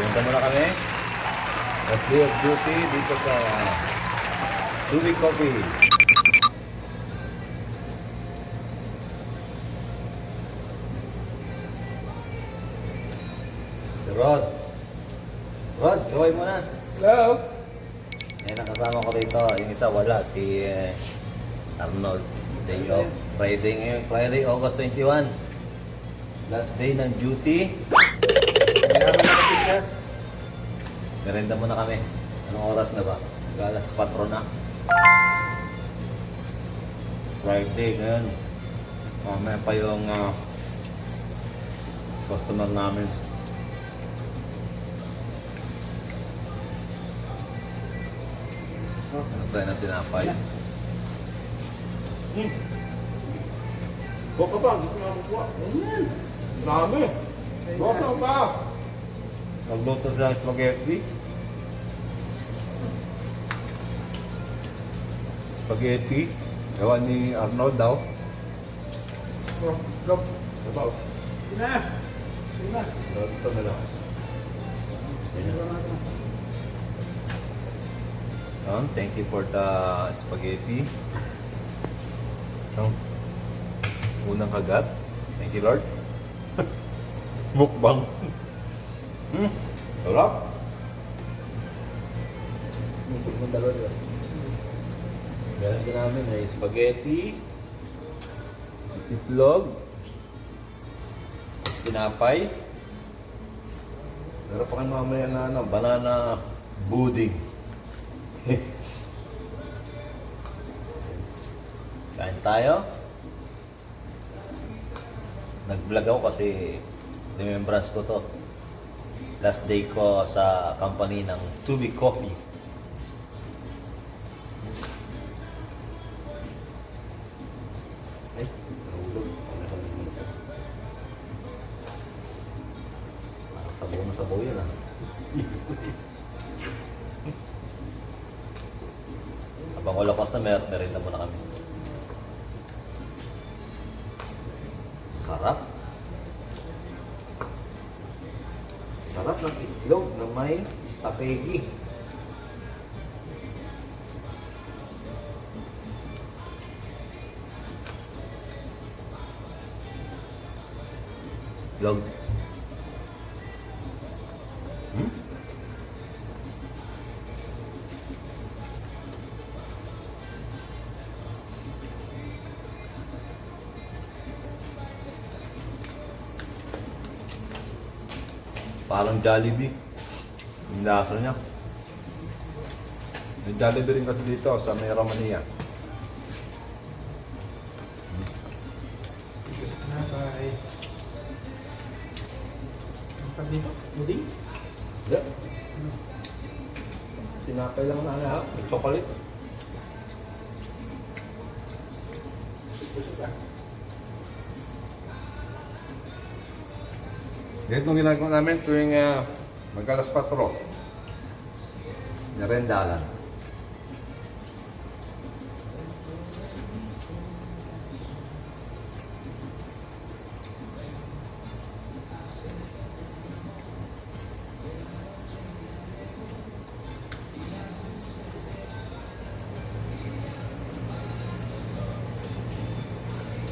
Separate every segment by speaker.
Speaker 1: Punta muna kami. Last day of duty dito sa Dewey Coffee. Si Rod. Rod, gawin mo na.
Speaker 2: Hello?
Speaker 1: Eh, nakasama ko rito. Yung isa wala, si Arnold. Day off. Friday ngayon. Friday, August 21. Last day ng duty. Kaya na kasi siya. Merenda muna kami. Anong oras na ba? Alas 4 na. Friday ngayon. Mamaya pa yung customer namin. Ano pa na tinapay?
Speaker 2: Buka ba? Hindi ko nakakuha. Ayan. Dami. Buka ba?
Speaker 1: Nagluto sila ng spaghetti. Spaghetti. Gawa ni Arnold daw.
Speaker 2: Look. Sabaw. Sina. Sina.
Speaker 1: Ito na lang. Thank you for the spaghetti. Ito. Unang kagat. Thank you, Lord. Mukbang. Sarap. Mukbang dalawa dito. Meron din namin ay spaghetti, itlog, tinapay. Meron pa kayo mamaya na banana pudding. Kain tayo. Nag-vlog ako kasi remembrance ko to. Last day ko sa company ng Dewey Coffee. Ay, nahulog. Parang sabaw na sabaw yan ah. Habang wala customer, merinda muna kami. Sarap. Sarap ng itlog na may stapegi. Itlog. Parang Jollibee. Yung lasa niya. May Jollibee rin kasi dito sa may Romania.
Speaker 2: Bye. Ang tag dito? Puding?
Speaker 1: Yeah. Tinapay lang na lahat. May chocolate.
Speaker 2: Pusok ka.
Speaker 1: Ganito ang ginagawa namin tuwing mag-alas 4. Merenda lang.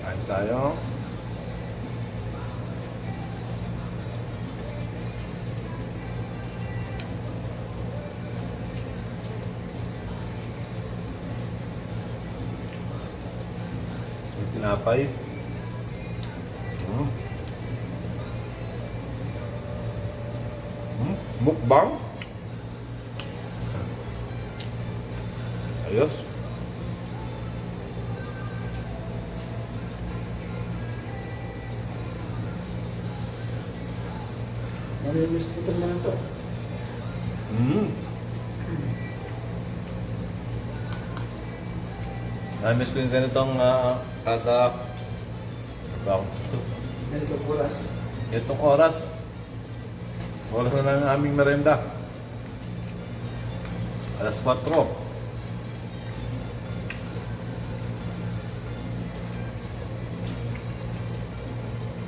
Speaker 1: Kain tayo. Tinapay. Mukbang. Ayos.
Speaker 2: Nami-miss ko ito naman ito.
Speaker 1: Namiss ko yung ganitong kada
Speaker 2: Ganito oras.
Speaker 1: itong oras. Oras na ng aming merenda. Alas 4.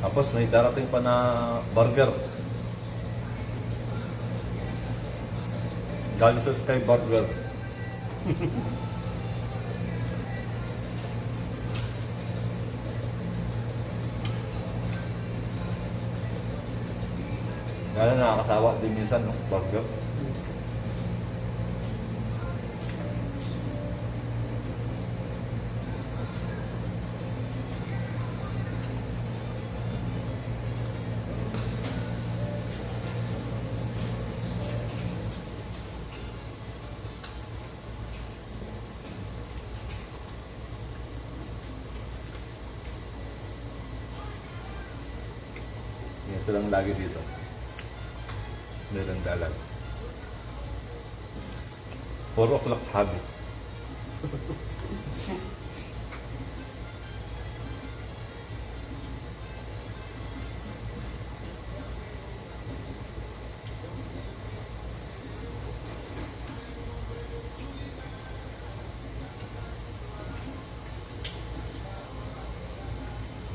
Speaker 1: Tapos may darating pa na burger. Galing sa Sky Burger. Lalo nakakasawa din minsan, no? Burger. Ito lang lagi dito. Nilang dalag. 4 o'clock habit.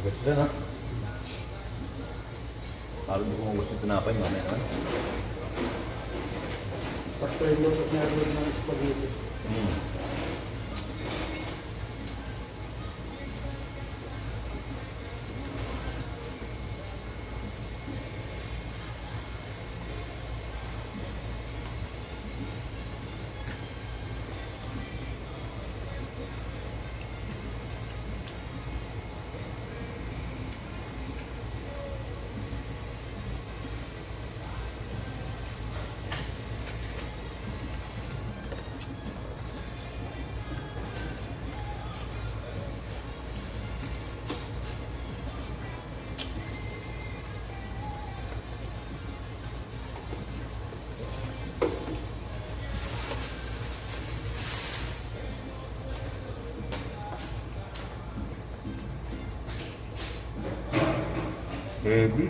Speaker 1: Gusto na. Parang hindi ko gusto tinapay, mamaya naman.
Speaker 2: Sakto yung luto niya doon ng spaghetti.
Speaker 1: Heavy.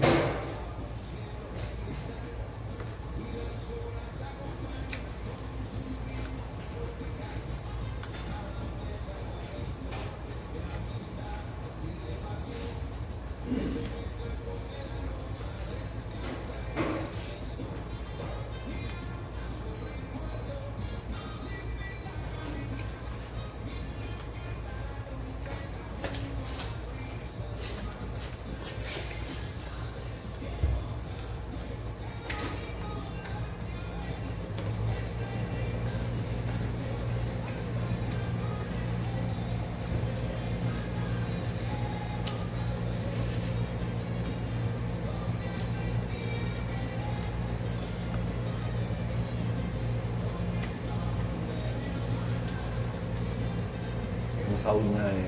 Speaker 1: Ang sahod niya ay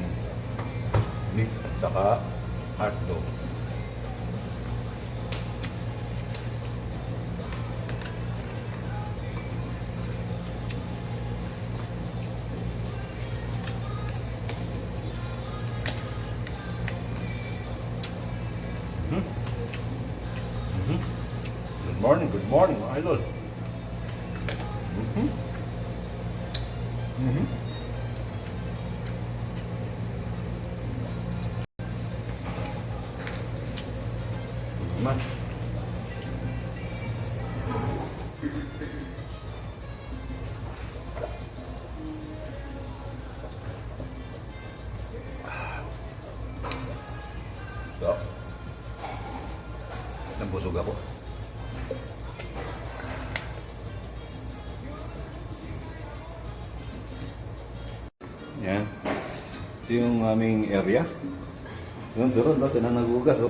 Speaker 1: meat at saka hotdog. Good morning, mga idol. Man. So, nabusog ako. Yan. Ito yung aming area. Yung surod daw sila nagugas. Oh.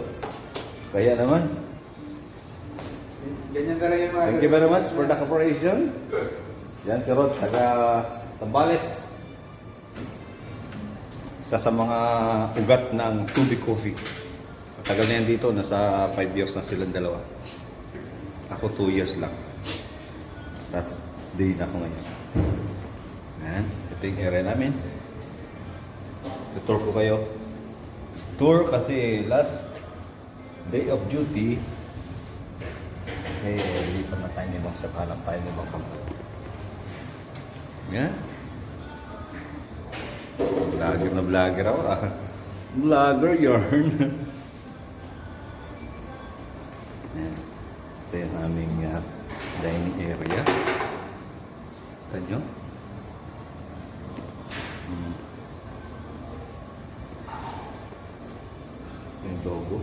Speaker 1: Kaya naman.
Speaker 2: Ganyan ka rin yung mga...
Speaker 1: Thank you very much for the cooperation. Yan si Rod, taga Sambales. Isa sa mga ugat ng Tubig Coffee. Matagal na yan dito, nasa 5 years na silang dalawa. Ako 2 years lang. Last day na ako ngayon. Yan, ito yung area namin. Tutur ko kayo. Tour kasi last day of duty kasi lipat na tayo nibang sa kalang tayo nibang kampo. Yan. Vlogger na vlogger ako ah. Vlogger yarn. Yan. Ito yung aming dining area. Kita nyo? Yung logo.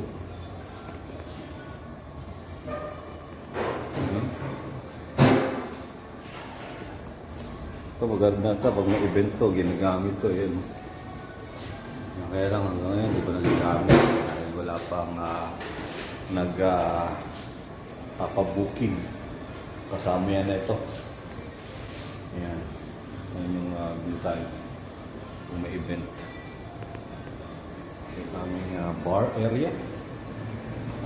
Speaker 1: Ito maganda ito. Pag may event to, ginagamit to. Yan. Kaya lang hanggang ngayon, hindi ko nagagamit. Dahil wala pang papabuking. Kasama yan na ito. Ayan. Ayan yung design. Kung may event. Ito aming bar area.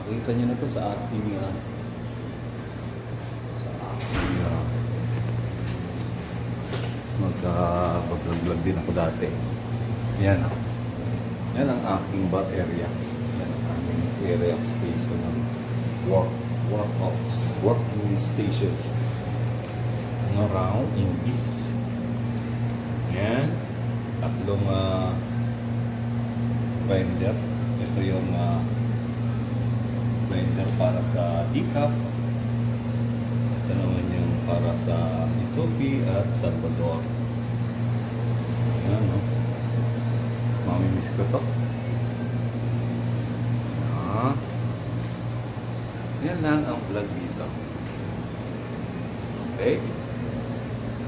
Speaker 1: Nakita nyo na ito sa ating mag-vlog din ako dati. Yan. Yan ang aking bar area. Yan ang aming area of station. Working station. Around in this. Yan. Tatlong blender. Ito yung blender para sa decaf. Ito naman yung para sa Itopi at Salvador. Yan, no? Mamimiss ko to. Yan lang ang vlog dito. Okay?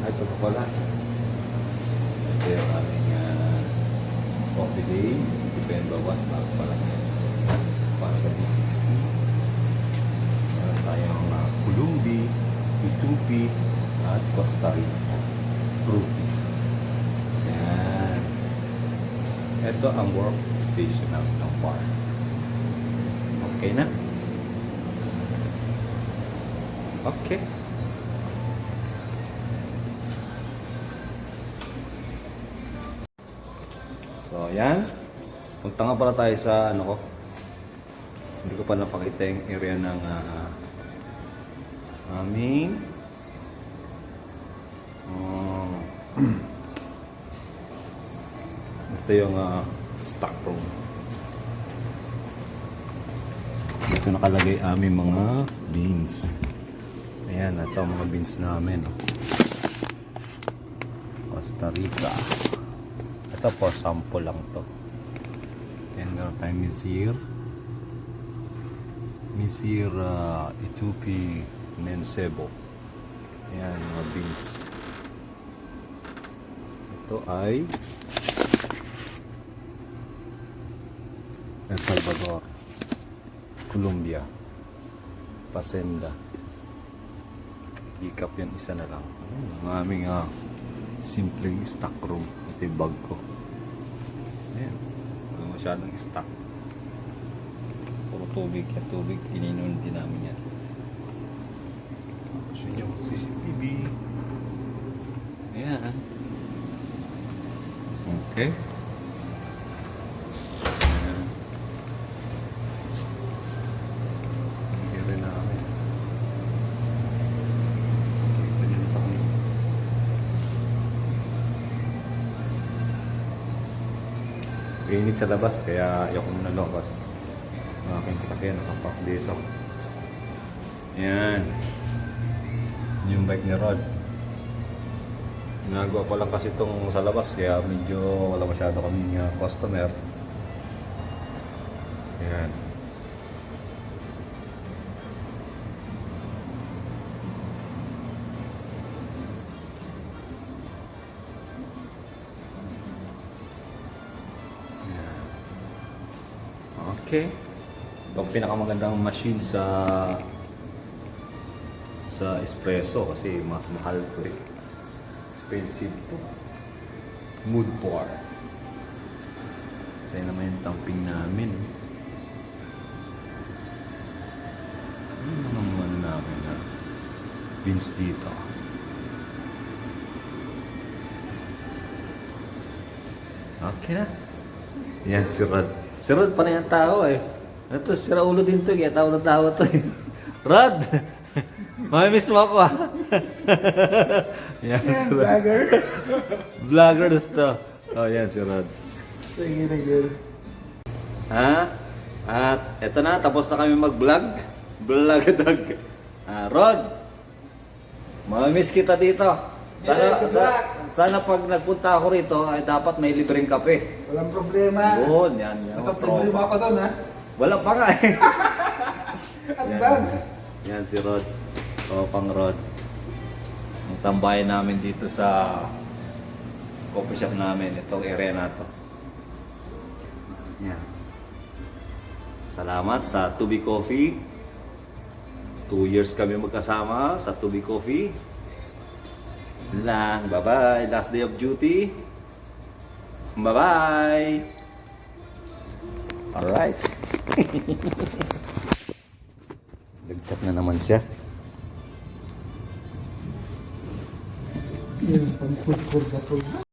Speaker 1: Ito pa pala. Ito yung aming coffee day. Depende bawas bago pala yan. Para sa B60. Meron tayong Kulumbi, Itupi, at Costa Rica. Fruity. Yan. Ito ang workstation ng bar. Okay na? Okay. So, yan. Punta nga pala tayo sa ano ko. Hindi ko pa napakita yung area ng aming ito yung stock room. Ito nakalagay aming mga beans. Ayan, ito ang mga beans namin. Costa Rica. Ito for sample lang to. Ayan, meron tayong Misir Itupi Mencebo. Ayan, mga beans. Ito ay El Salvador, Colombia, Pasenda. Decaf yan, isa na lang. Ang aming simple stock room. Ito yung bag ko. Ayan. Wala masyadong stock. Puro tubig. Yan tubig. Ininom din namin yan. Gusto nyo CCTV. Ayan. Okay. Ayan. Hindi rin namin. Init sa labas kaya ayoko muna lumabas. Ang aking sasakyan nakapak dito. Ayan. Yung bike ni Rod. Ginagawa pa lang kasi itong sa labas kaya medyo wala masyado kaming customer. Ayan. Okay. Ito ang pinakamagandang machine sa espresso kasi mas mahal to eh. Expensive to. Mood pour. Ito naman yung tamping namin. Ano naman namin na beans dito. Okay na. Yan si Rod. Si Rod pa na yung tao eh. Ano to, sira ulo din to. Kaya tawa na tawa to eh. Rod! Mamimiss mo ako ah. Yan, vlogger. Vloggers to. Oh, yan si Rod.
Speaker 2: Sige na girl.
Speaker 1: Ha? At eto na, tapos na kami mag-vlog. Vlog. Rod! Mamimiss kita dito. Sana pag nagpunta ako rito ay dapat may libreng kape.
Speaker 3: Walang problema.
Speaker 1: Yun, yan.
Speaker 3: Basta problema ako doon ha.
Speaker 1: Wala pa nga eh.
Speaker 3: Advance.
Speaker 1: Yan si Rod. Pang Rod. Ang tambayan namin dito sa coffee shop namin. Itong area na to. Yan. Salamat sa Tubi Coffee. 2 years kami magkasama sa Tubi Coffee. Yun lang. Bye-bye. Last day of duty. Bye-bye. Alright. Nagchat na naman siya.
Speaker 3: Yan, pang food for the soul.